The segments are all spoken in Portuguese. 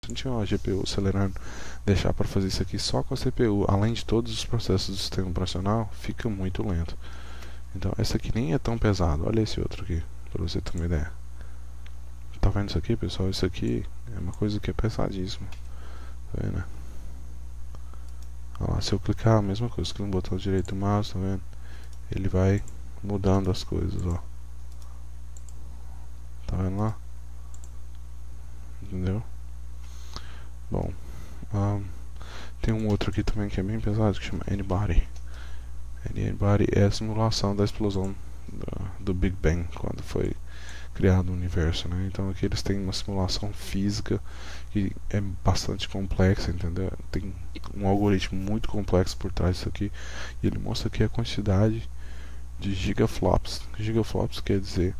não tinha uma GPU acelerando, deixar para fazer isso aqui só com a CPU, além de todos os processos do sistema operacional, fica muito lento. Então essa aqui nem é tão pesado. Olha esse outro aqui, para você ter uma ideia. Tá vendo isso aqui, pessoal? Isso aqui é uma coisa que é pesadíssima. Tá vendo? Olha lá, se eu clicar, a mesma coisa, clico no botão direito do mouse, tá vendo? Ele vai mudando as coisas, ó. Tá vendo lá? Entendeu? Bom, tem um outro aqui também que é bem pesado, que chama Anybody. Anybody é a simulação da explosão do Big Bang, quando foi criado o universo, né? Então aqui eles têm uma simulação física que é bastante complexa, entendeu? Tem um algoritmo muito complexo por trás disso aqui, e ele mostra aqui a quantidade de gigaflops. Gigaflops quer dizer,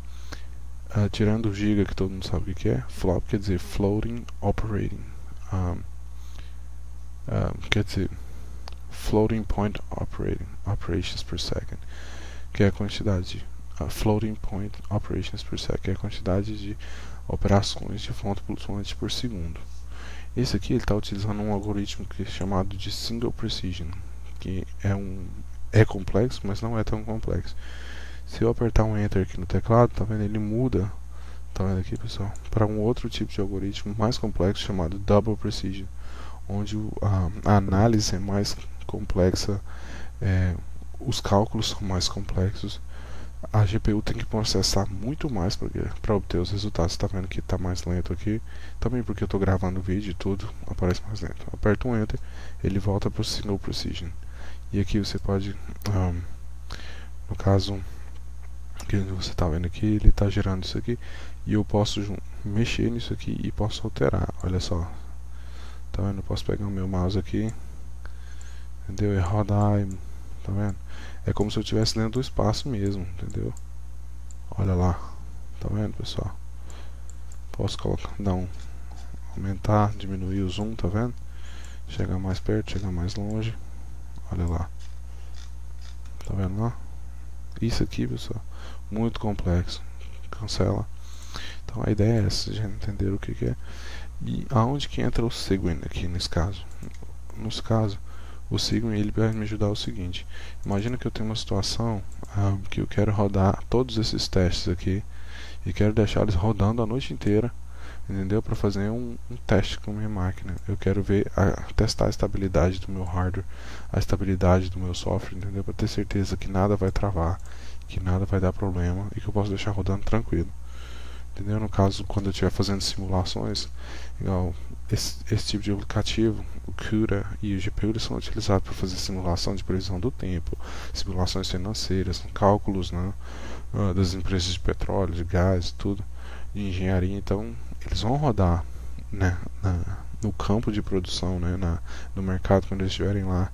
tirando o giga, que todo mundo sabe o que é, flop quer dizer floating operating, quer dizer floating point operations per second, que é a quantidade de floating point operations per second, que é a quantidade de operações de fonte flutuante por segundo. Esse aqui ele está utilizando um algoritmo que é chamado de single precision, que é complexo, mas não é tão complexo. Se eu apertar um enter aqui no teclado, tá vendo? Ele muda, tá vendo aqui, pessoal, para um outro tipo de algoritmo mais complexo chamado double precision, onde a análise é mais complexa, os cálculos são mais complexos, a GPU tem que processar muito mais para obter os resultados. Está vendo que está mais lento aqui, também porque eu estou gravando o vídeo e tudo aparece mais lento. Aperta um enter, ele volta para o single precision, e aqui você pode, no caso que você está vendo aqui, ele está gerando isso aqui, e eu posso mexer nisso aqui e posso alterar. Olha só, tá vendo? Eu posso pegar o meu mouse aqui, entendeu? E rodar, tá vendo? É como se eu estivesse dentro do espaço mesmo, entendeu? Olha lá, tá vendo, pessoal? Posso colocar, aumentar, diminuir o zoom, tá vendo? Chegar mais perto, chegar mais longe. Olha lá, tá vendo lá? Isso aqui, pessoal, muito complexo. Cancela. Então a ideia é essa, já entenderam o que é. E aonde que entra o Cygwin aqui nesse caso? Nesse caso, o Cygwin ele vai me ajudar o seguinte: imagina que eu tenho uma situação que eu quero rodar todos esses testes aqui e quero deixar eles rodando a noite inteira, entendeu? Para fazer um teste com a minha máquina. Eu quero testar a estabilidade do meu hardware, a estabilidade do meu software, entendeu? Para ter certeza que nada vai travar, que nada vai dar problema e que eu posso deixar rodando tranquilo. Entendeu? No caso, quando eu estiver fazendo simulações, igual esse tipo de aplicativo, o CUDA e o GPU são utilizados para fazer simulação de previsão do tempo, simulações financeiras, cálculos, né, das empresas de petróleo, de gás, tudo, de engenharia. Então, eles vão rodar, né, no campo de produção, né, no mercado, quando eles estiverem lá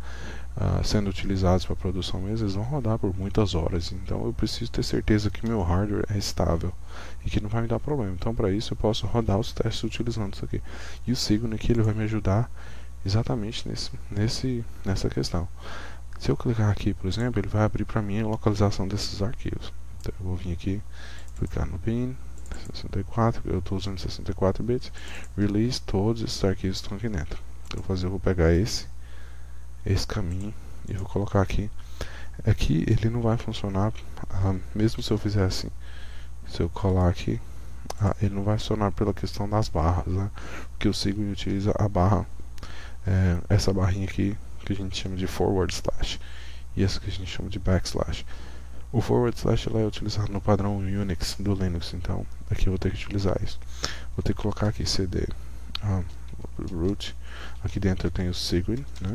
sendo utilizados para produção mesmo, eles vão rodar por muitas horas. Então eu preciso ter certeza que meu hardware é estável e que não vai me dar problema. Então para isso eu posso rodar os testes utilizando isso aqui. E o Cygwin aqui ele vai me ajudar exatamente nessa questão. Se eu clicar aqui, por exemplo, ele vai abrir para mim a localização desses arquivos. Então eu vou vir aqui, clicar no bin 64, eu estou usando 64 bits, release, todos esses arquivos estão aqui dentro. Então eu vou pegar esse caminho e vou colocar aqui. Aqui ele não vai funcionar, mesmo se eu fizer assim. Se eu colar aqui, ele não vai funcionar pela questão das barras, né? Porque o Cygwin utiliza a barra, essa barrinha aqui que a gente chama de forward slash e essa que a gente chama de backslash. O forward slash é utilizado no padrão Unix do Linux, então aqui eu vou ter que utilizar isso. Vou ter que colocar aqui cd root. Aqui dentro eu tenho o Cygwin, né,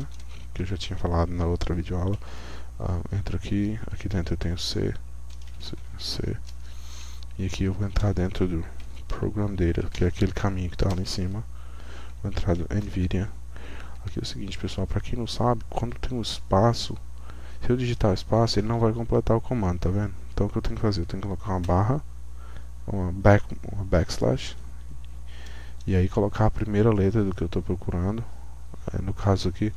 que eu já tinha falado na outra videoaula. Entro aqui dentro eu tenho C, e aqui eu vou entrar dentro do Program Data, que é aquele caminho que está lá em cima. Vou entrar do NVIDIA. Aqui é o seguinte, pessoal, para quem não sabe, quando tem um espaço, se eu digitar espaço, ele não vai completar o comando, tá vendo? Então o que eu tenho que fazer? Eu tenho que colocar uma barra, uma backslash, e aí colocar a primeira letra do que eu estou procurando. No caso aqui,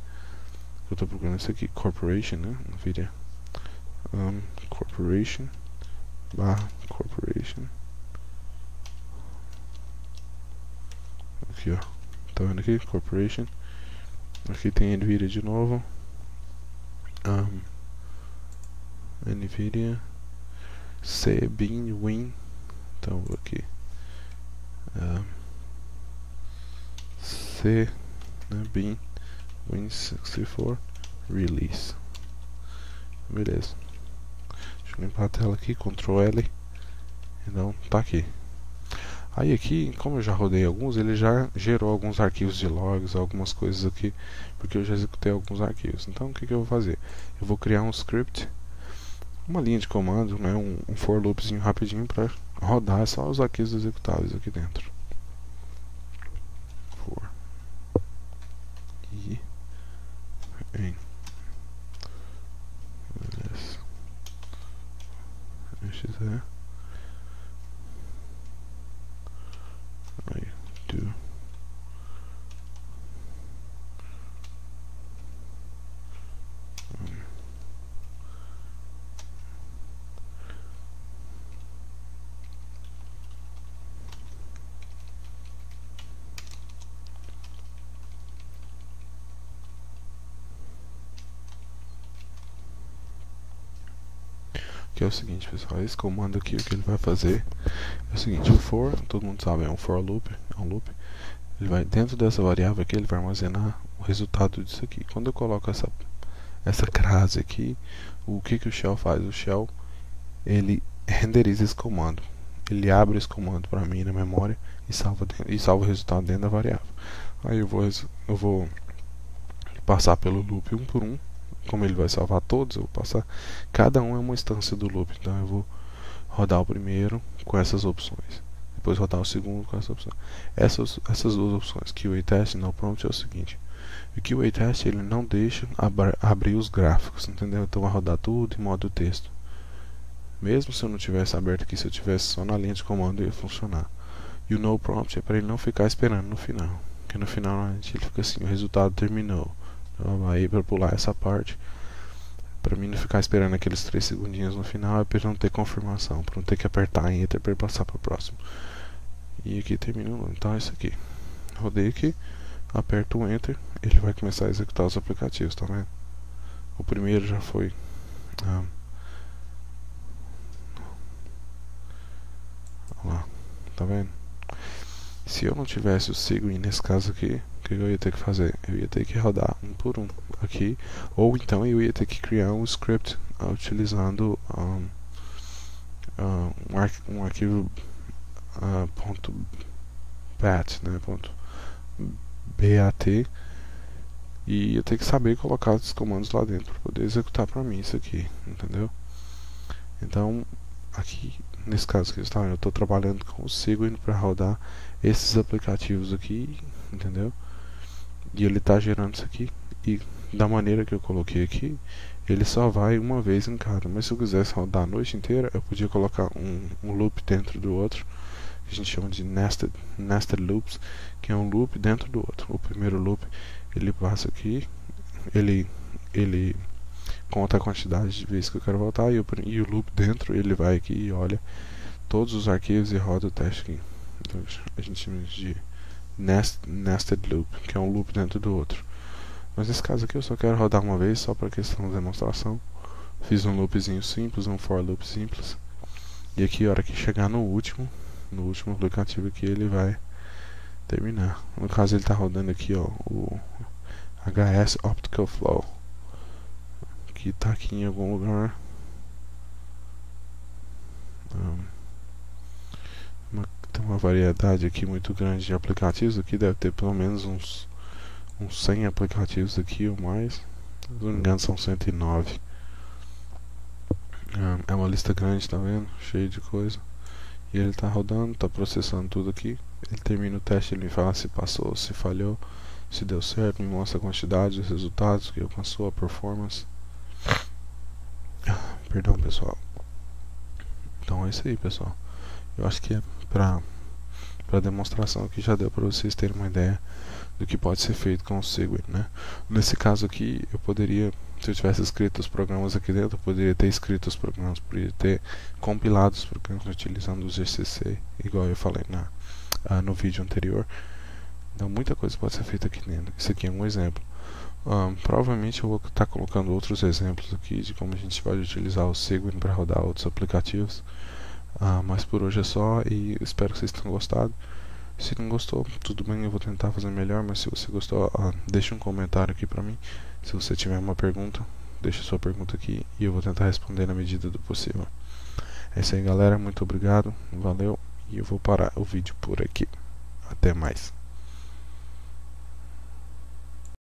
eu estou procurando isso aqui, Corporation, né? NVIDIA Corporation, barra Corporation. Aqui, ó, Tá vendo aqui? Corporation. Aqui tem NVIDIA de novo. NVIDIA C bin win. Então vou aqui C, né, bin win64 release. Beleza. Deixa eu limpar a tela aqui, Ctrl L. Então tá aqui. Aí aqui, como eu já rodei alguns, ele já gerou alguns arquivos de logs, algumas coisas aqui, porque eu já executei alguns arquivos. Então o que eu vou fazer? Eu vou criar um script, uma linha de comando, né, um for loopzinho rapidinho para rodar só os arquivos executáveis aqui dentro. For e em exe aí do que é o seguinte, pessoal, esse comando aqui, o que ele vai fazer é o seguinte: o for, todo mundo sabe, é um for loop, é um loop. Ele vai, dentro dessa variável aqui, ele vai armazenar o resultado disso aqui. Quando eu coloco essa crase aqui, o que o shell faz? O shell, ele renderiza esse comando, ele abre esse comando para mim na memória e salva o resultado dentro da variável. Aí eu vou passar pelo loop um por um. Como ele vai salvar todos, eu vou passar. Cada um é uma instância do loop. Então eu vou rodar o primeiro com essas opções. Depois rodar o segundo com essas opções. Essas duas opções, QA Test e No Prompt, é o seguinte: o QA Test ele não deixa abrir os gráficos, entendeu? Então vai rodar tudo em modo texto. Mesmo se eu não tivesse aberto aqui, se eu tivesse só na linha de comando, ia funcionar. E o No Prompt é para ele não ficar esperando no final. Porque no final ele fica assim: o resultado terminou. Então, aí para pular essa parte, para mim não ficar esperando aqueles 3 segundinhos no final, é para não ter confirmação, para não ter que apertar Enter para passar para o próximo. E aqui terminou. Então é isso aqui. Rodei aqui, aperto o Enter, ele vai começar a executar os aplicativos, tá vendo? O primeiro já foi lá, tá vendo? Se eu não tivesse o Cygwin nesse caso aqui, o que eu ia ter que fazer? Eu ia ter que rodar um por um aqui, ou então eu ia ter que criar um script utilizando um arquivo .bat, né, .bat, e ia ter que saber colocar os comandos lá dentro para poder executar para mim isso aqui, entendeu? Então aqui nesse caso aqui, eu estou trabalhando com o Cygwin para rodar esses aplicativos aqui, entendeu? E ele está gerando isso aqui, e da maneira que eu coloquei aqui, ele só vai uma vez em cada. Mas se eu quisesse rodar a noite inteira, eu podia colocar um loop dentro do outro, que a gente chama de nested loops, que é um loop dentro do outro. O primeiro loop ele passa aqui, ele conta a quantidade de vezes que eu quero voltar, e o loop dentro ele vai aqui e olha todos os arquivos e roda o teste aqui. Então a gente chama de nested loop, que é um loop dentro do outro. Mas nesse caso aqui eu só quero rodar uma vez, só para questão de demonstração. Fiz um loopzinho simples, um for loop simples. E aqui a hora que chegar no último aplicativo aqui, ele vai terminar. No caso ele está rodando aqui, ó, o HS Optical Flow, que está aqui em algum lugar. Tem uma variedade aqui muito grande de aplicativos. Aqui deve ter pelo menos uns 100 aplicativos aqui ou mais. Se não me engano são 109. É uma lista grande, tá vendo? Cheio de coisa. E ele tá rodando, tá processando tudo aqui. Ele termina o teste, ele me fala se passou, se falhou, se deu certo, me mostra a quantidade, os resultados que alcançou, a performance. Perdão, pessoal. Então é isso aí, pessoal. Eu acho que é para demonstração aqui já deu para vocês terem uma ideia do que pode ser feito com o Cygwin, né? Nesse caso aqui, eu poderia, se eu tivesse escrito os programas aqui dentro, eu poderia ter escrito os programas, poderia ter compilado os programas utilizando o GCC, igual eu falei no vídeo anterior. Então muita coisa pode ser feita aqui dentro. Isso aqui é um exemplo. Provavelmente eu vou estar colocando outros exemplos aqui de como a gente pode utilizar o Segwin para rodar outros aplicativos. Mas por hoje é só e espero que vocês tenham gostado. Se não gostou, tudo bem, eu vou tentar fazer melhor, mas se você gostou, deixa um comentário aqui pra mim. Se você tiver uma pergunta, deixa sua pergunta aqui e eu vou tentar responder na medida do possível. É isso aí, galera, muito obrigado, valeu, e eu vou parar o vídeo por aqui. Até mais.